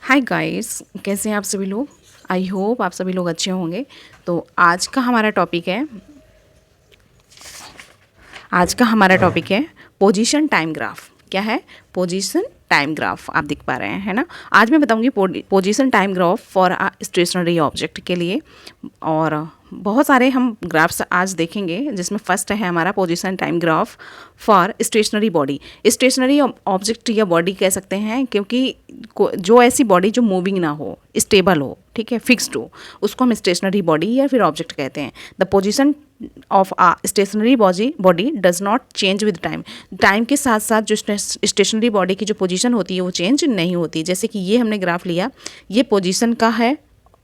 Hi guys, कैसे हैं आप सभी लोग। आई होप आप सभी लोग अच्छे होंगे। तो आज का हमारा टॉपिक है पोजीशन टाइम ग्राफ। क्या है? Position time graph. आप देख पा रहे हैं, है ना। आज मैं बताऊंगी position time graph for a stationary object के लिए। और बहुत सारे हम ग्राफ्स आज देखेंगे, जिसमें फर्स्ट है हमारा position time graph for stationary body. Stationary object या बॉडी कह सकते हैं, क्योंकि जो ऐसी बॉडी जो मूविंग ना हो, स्टेबल हो, ठीक है, फिक्स्ड हो, उसको हम स्टेशनरी बॉडी या फिर ऑब्जेक्ट कहते हैं। The position of a stationary body does not change with time. Time के साथ साथ जो स्टेशनरी बॉडी की जो पोजीशन होती है वो चेंज नहीं होती। जैसे कि ये हमने ग्राफ लिया, ये पोजीशन का है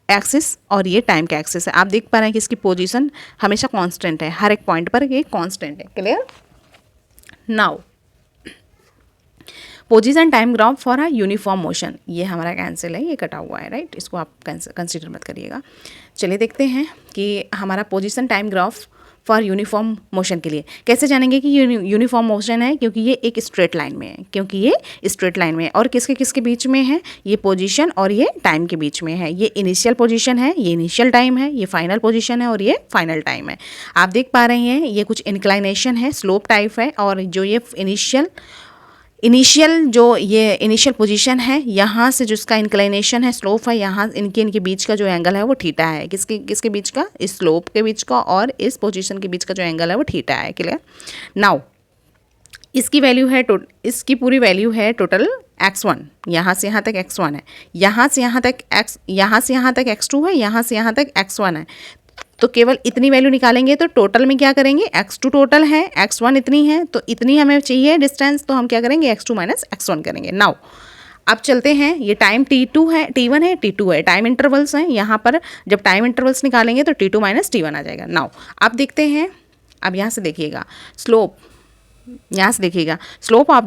एक्सिस और ये टाइम का एक्सिस है। आप देख पा रहे हैं कि इसकी पोजीशन हमेशा कांस्टेंट है, हर एक पॉइंट पर ये कांस्टेंट है। Clear? Now position time graph for a uniform motion. ये हमारा कैंसिल है, ये कटा हुआ है, राइट। इसको आप कंसीडर मत करिएगा। चलिए देखते हैं कि हमारा position time graph for uniform motion के लिए कैसे जानेंगे कि ये यूनिफॉर्म मोशन है, क्योंकि ये एक स्ट्रेट लाइन में है, और किसके किसके बीच में है? ये पोजीशन और ये टाइम के बीच में है। ये इनिशियल पोजीशन है, ये इनिशियल टाइम है, ये फाइनल पोजीशन है और ये फाइनल टाइम है। आप देख पा रहे हैं ये कुछ इंक्लाइनेशन है, स्लोप टाइप है, और जो ये इनिशियल पोजीशन है, यहाँ से जो इसका इंक्लाइनेशन है, स्लोप है, यहाँ इनके बीच का जो एंगल है वो थीटा है। किसके बीच का? इस स्लोप के बीच का और इस पोजीशन के बीच का जो एंगल है वो थीटा है। क्लियर? नाउ इसकी पूरी वैल्यू है टोटल x1। यहाँ से यहाँ तक x1 है, यहाँ से यहाँ तक x2 है, यहाँ से यहाँ तक x1 है। तो केवल इतनी वैल्यू निकालेंगे तो टोटल में क्या करेंगे? x2 टोटल है, x1 इतनी है, तो इतनी हमें चाहिए डिस्टेंस, तो हम क्या करेंगे? x2 माइनस x1 करेंगे। नाउ अब चलते हैं, ये टाइम t1 है, t2 है, टाइम इंटरवल्स हैं। यहाँ पर जब टाइम इंटरवल्स निकालेंगे तो t2 माइनस t1 आ जाएगा। नाउ अब देखते हैं, अब यहाँ से देखिएगा slope of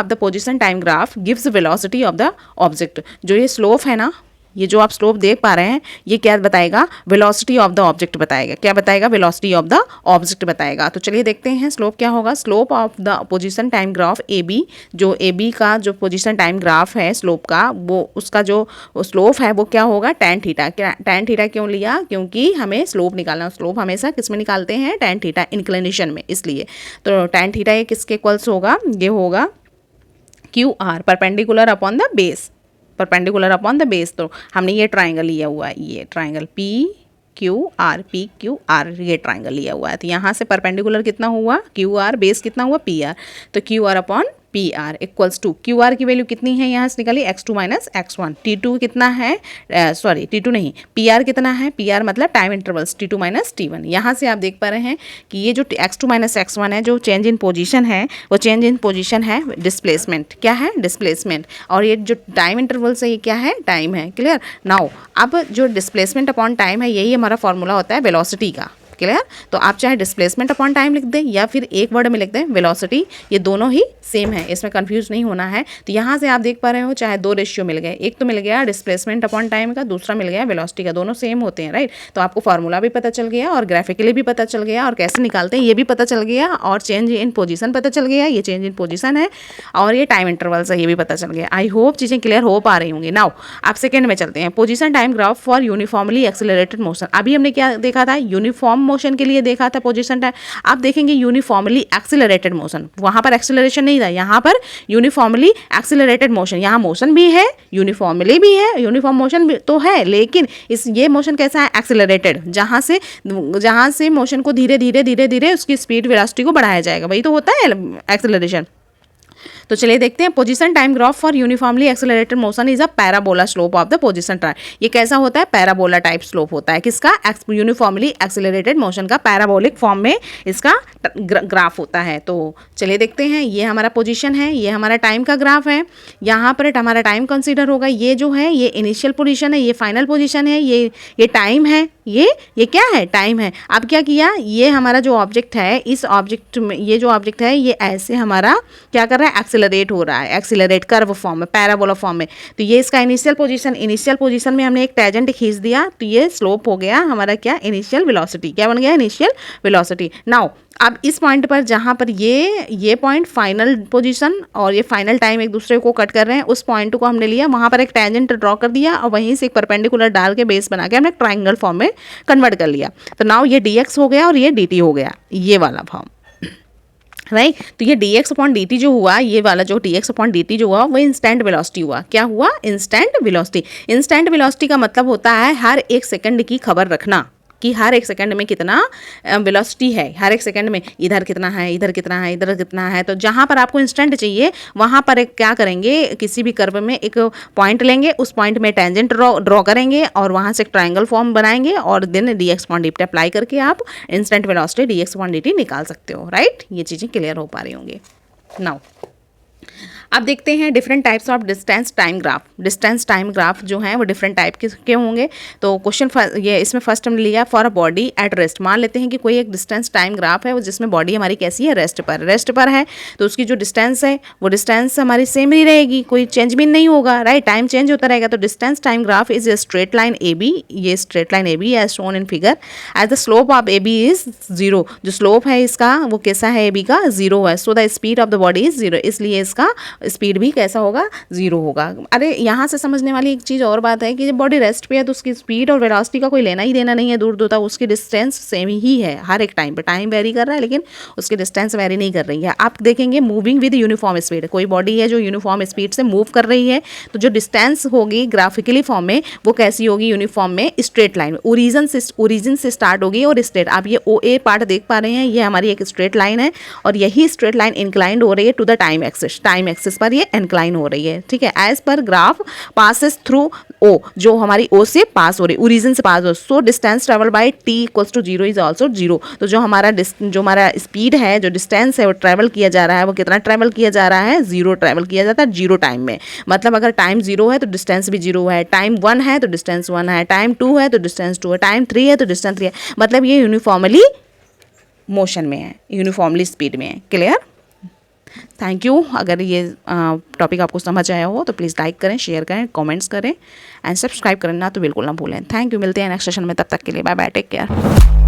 the position time graph gives velocity of the object. जो ये स्लोप है ना, ये जो आप स्लोप देख पा रहे हैं, ये क्या बताएगा? वेलोसिटी ऑफ द ऑब्जेक्ट बताएगा। क्या बताएगा? वेलोसिटी ऑफ द ऑब्जेक्ट बताएगा। तो चलिए देखते हैं स्लोप क्या होगा। Slope of the position time graph AB, जो AB का जो पोजीशन टाइम ग्राफ है स्लोप का, वो उसका जो स्लोप है वो क्या होगा? Tan theta. टैन थीटा क्यों लिया? क्योंकि हमें स्लोप निकालना, स्लोप हमेशा किस में निकालते हैं? टैन थीटा, इंक्लिनेशन में, इसलिए। तो टैन थीटा ये किसके इक्वल्स होगा? ये होगा QR, perpendicular upon the base. तो हमने ये ट्राइंगल लिया हुआ है, ये ट्राइंगल PQR ये ट्राइंगल लिया हुआ है। तो यहाँ से परपेंडिकुलर कितना हुआ? QR, बेस कितना हुआ? PR। तो QR upon PR equals to, QR की वैल्यू कितनी है? यहाँ से निकाली x2 माइनस x1। T2 कितना है? T2 नहीं, PR कितना है? PR मतलब time intervals, T2 minus T1। यहाँ से आप देख पा रहे हैं कि ये जो x2 माइनस x1 है, जो चेंज इन पोजीशन है, वो चेंज इन पोजीशन है डिस्प्लेसमेंट। क्या है? डिस्प्लेसमेंट। और ये जो टाइम इंटरवल्स है, ये क्या है? टाइम है। क्लियर? नाउ अब जो डिस्प्लेसमेंट अपॉन टाइम है, यही हमारा फॉर्मूला होता है वेलोसिटी का। क्लियर? तो आप चाहे डिस्प्लेसमेंट अपॉन टाइम लिख दें या फिर एक वर्ड में लिख दें वेलोसिटी, ये दोनों ही सेम है, इसमें कंफ्यूज नहीं होना है। तो यहाँ से आप देख पा रहे हो, चाहे दो रेशियो मिल गए, एक तो मिल गया डिस्प्लेसमेंट अपॉन टाइम का, दूसरा मिल गया वेलोसिटी का, दोनों सेम होते हैं, राइट। तो आपको फार्मूला भी पता चल गया और ग्राफिकली भी पता चल गया, और कैसे निकालते हैं ये भी पता चल गया, और चेंज इन पोजीशन पता चल गया, ये चेंज इन पोजीशन है, और ये टाइम इंटरवल्स है, ये भी पता चल गया। आई होप चीज़ें क्लियर हो पा रही होंगी। नाउ आप सेकेंड में चलते हैं, position time graph for uniformly accelerated motion. अभी हमने क्या देखा था? यूनिफॉर्म मोशन के लिए देखा था पोजीशन टाइम। आप देखेंगे यूनिफॉर्मली एक्सेलरेटेड मोशन, वहां पर एक्सेलरेशन नहीं था, यहाँ पर यूनिफॉर्मली एक्सेलरेटेड मोशन। यहाँ मोशन भी है, यूनिफॉर्मली भी है, यूनिफॉर्म मोशन भी तो है, लेकिन ये मोशन कैसा है? एक्सेलरेटेड, जहाँ से मोशन को धीरे धीरे उसकी स्पीड वेलोसिटी को बढ़ाया जाएगा, वही तो होता है एक्सेलरेशन। तो चलिए देखते हैं, position time graph for uniformly accelerated motion is a parabola slope of the position time. ये कैसा होता है? पैराबोला टाइप स्लोप होता है। किसका? यूनिफॉर्मली एक्सेलरेटेड मोशन का पैराबोलिक फॉर्म में इसका ग्राफ होता है। तो चलिए देखते हैं, ये हमारा पोजीशन है, ये हमारा टाइम का ग्राफ है। यहाँ पर हमारा टाइम कंसीडर होगा, ये जो है ये इनिशियल पोजीशन है, ये फाइनल पोजीशन है, ये टाइम है, ये क्या है? टाइम है। अब क्या किया? ये हमारा जो ऑब्जेक्ट है, इस ऑब्जेक्ट में ये जो ऑब्जेक्ट है, ये ऐसे हमारा क्या कर रहा है? एक्सिलरेट हो रहा है, एक्सिलरेट कर्व फॉर्म में, पैराबोला फॉर्म में, तो ये इसका इनिशियल पोजीशन में हमने एक टेंजेंट खींच दिया, तो ये स्लोप हो गया हमारा क्या, इनिशियल वेलोसिटी। क्या बन गया, इनिशियल वेलोसिटी। नाउ अब इस पॉइंट पर जहाँ पर ये पॉइंट फाइनल पोजीशन और ये फाइनल टाइम एक दूसरे को कट कर रहे हैं, उस पॉइंट को हमने लिया, वहाँ पर एक टेंजेंट ड्रॉ कर दिया और वहीं से एक परपेंडिकुलर डाल के बेस बना के हमने ट्राइंगल फॉर्म में कन्वर्ट कर लिया। तो नाउ ये dx हो गया और ये dt हो गया, ये वाला फॉर्म, राइट। तो ये dx अपॉन dt जो हुआ, ये वाला जो dx अपॉन dt जो हुआ वो इंस्टेंट वेलोसिटी हुआ। क्या हुआ, इंस्टेंट वेलोसिटी। इंस्टेंट वेलोसिटी का मतलब होता है हर एक सेकंड की खबर रखना कि हर एक सेकंड में कितना वेलोसिटी है, हर एक सेकंड में इधर कितना है, इधर कितना है, इधर कितना है। तो जहाँ पर आपको इंस्टेंट चाहिए वहाँ पर एक क्या करेंगे, किसी भी कर्व में एक पॉइंट लेंगे, उस पॉइंट में टेंजेंट ड्रॉ करेंगे और वहाँ से एक ट्राइंगल फॉर्म बनाएंगे और then dx upon dt apply करके आप instant velocity dx upon dt निकाल सकते हो, राइट। ये चीज़ें क्लियर हो पा रही होंगी। नाउ अब देखते हैं different types of distance time graph. Distance time graph जो है वो डिफरेंट टाइप के होंगे। तो क्वेश्चन ये इसमें फर्स्ट हमने लिया for a body at rest. मान लेते हैं कि कोई एक डिस्टेंस टाइम ग्राफ है वो जिसमें बॉडी हमारी कैसी है, रेस्ट पर है, तो उसकी जो डिस्टेंस है वो डिस्टेंस हमारी सेम ही रहेगी, कोई चेंज भी नहीं होगा, राइट, टाइम चेंज होता रहेगा। तो distance time graph is a straight line A B, ये straight line A B as shown in figure, as the slope of A B is 0। जो स्लोप है इसका वो कैसा है, ए बी का 0 है। So the speed of the body is 0, इसलिए इसका स्पीड भी कैसा होगा, 0 होगा। अरे यहाँ से समझने वाली एक चीज़ और बात है कि जब बॉडी रेस्ट पे है तो उसकी स्पीड और वेलोसिटी का कोई लेना ही देना नहीं है, दूर दूर तक उसकी डिस्टेंस सेम ही है हर एक टाइम पे। टाइम वेरी कर रहा है लेकिन उसकी डिस्टेंस वेरी नहीं कर रही है। आप देखेंगे मूविंग विद यूनिफॉर्म स्पीड, कोई बॉडी है जो यूनिफॉर्म स्पीड से मूव कर रही है तो जो डिस्टेंस होगी ग्राफिकली फॉर्म में वो कैसी होगी, यूनिफॉर्म में स्ट्रेट लाइन, ओरिजिन से स्टार्ट होगी और स्ट्रेट। आप ये ओ ए पार्ट देख पा रहे हैं, ये हमारी एक स्ट्रेट लाइन है और यही स्ट्रेट लाइन इंक्लाइंड हो रही है टू द टाइम एक्सिस पर ये इंक्लाइन हो रही है, ठीक है। As per graph passes through ओ, जो हमारी ओ से पास हो रही, ओरिजिन से पास हो, so distance travel by T equals to 0 is also 0। तो जो हमारा स्पीड है, जो डिस्टेंस है वो ट्रेवल किया जा रहा है, वो कितना ट्रेवल किया जा रहा है, 0 ट्रेवल किया जाता है 0 टाइम में। मतलब अगर टाइम 0 है तो डिस्टेंस भी 0 है, टाइम 1 है तो डिस्टेंस 1 है, टाइम 2 है तो डिस्टेंस 2 है, टाइम 3 है तो डिस्टेंस 3 है। मतलब ये यूनिफॉर्मली मोशन में है, यूनिफॉर्मली स्पीड में है। Clear, thank you. अगर ये टॉपिक आपको समझ आया हो तो प्लीज़ लाइक करें, शेयर करें, कमेंट्स करें एंड सब्सक्राइब करना तो बिल्कुल ना भूलें। थैंक यू, मिलते हैं नेक्स्ट सेशन में, तब तक के लिए बाय बाय, टेक केयर।